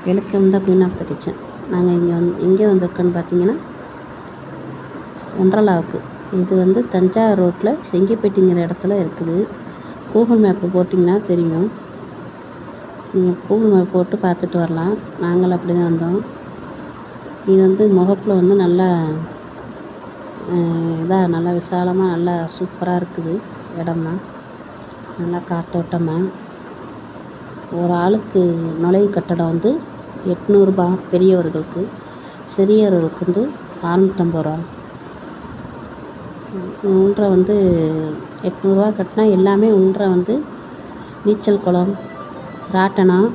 Welcome the queen of the kitchen. நாங்கள் எங்கே வந்திருக்கோன்னு பார்த்தீங்கன்னா ஒண்டர்லாவுக்கு. இது தஞ்சாவூர் ரோட்டில் செங்கிப்பேட்டிங்கிற இடத்துல இருக்குது. கூகுள் மேப்பு போட்டிங்கன்னா தெரியும். நீங்கள் கூகுள் மேப் போட்டு பார்த்துட்டு வரலாம். நாங்கள் அப்படி தான் வந்தோம். இது முகப்பில் நல்லா நல்லா விசாலமாக நல்லா சூப்பராக இருக்குது. இடம்லாம் நல்லா காத்தோட்டமாக. ஒரு ஆளுக்கு நுழைவு கட்டடம் 800 ரூபா பெரியவர்களுக்கு, சிறியவர்களுக்கு 650 ரூபா. உள்ளே 800 ரூபா கட்டினா எல்லாமே உள்ளே நீச்சல் குளம், ராட்டனம்,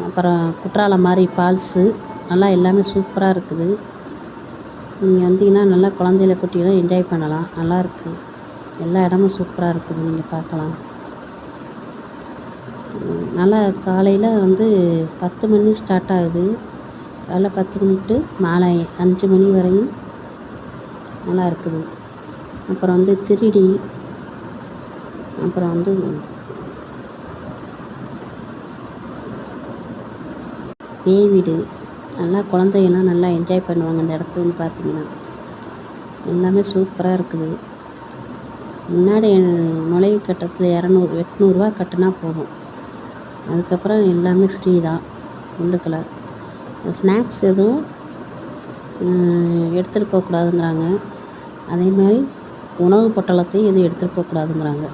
அப்புறம் குற்றாலம் மாதிரி ஃபால்ஸு நல்லா எல்லாமே சூப்பராக இருக்குது. நீங்கள் வந்தீங்கன்னா நல்லா குழந்தையில குட்டிலாம் என்ஜாய் பண்ணலாம். நல்லாயிருக்கு. எல்லா இடமும் சூப்பராக இருக்குது. நீங்கள் பார்க்கலாம். நல்லா காலையில் 10 மணி ஸ்டார்ட் ஆகுது. காலைல 10 மணி டு மாலை 5 மணி வரையும் நல்லா இருக்குது. அப்புறம் 3D, அப்புறம் பேய் வீடு. நல்லா குழந்தைங்கள்லாம் நல்லா என்ஜாய் பண்ணுவாங்க. இந்த இடத்துல பார்த்தீங்கன்னா எல்லாமே சூப்பராக இருக்குது. முன்னாடி நுழைவு கட்டணத்தில் 800 ரூபா கட்டினா போதும். அதுக்கப்புறம் எல்லாமே ஃப்ரீ தான். உள்ளுக்குள்ள ஸ்நாக்ஸ் எதுவும் எடுத்துகிட்டு போகக்கூடாதுங்கிறாங்க. அதே மாதிரி உணவு பொட்டலத்தையும் எதுவும் எடுத்துகிட்டு போகக்கூடாதுங்கிறாங்க.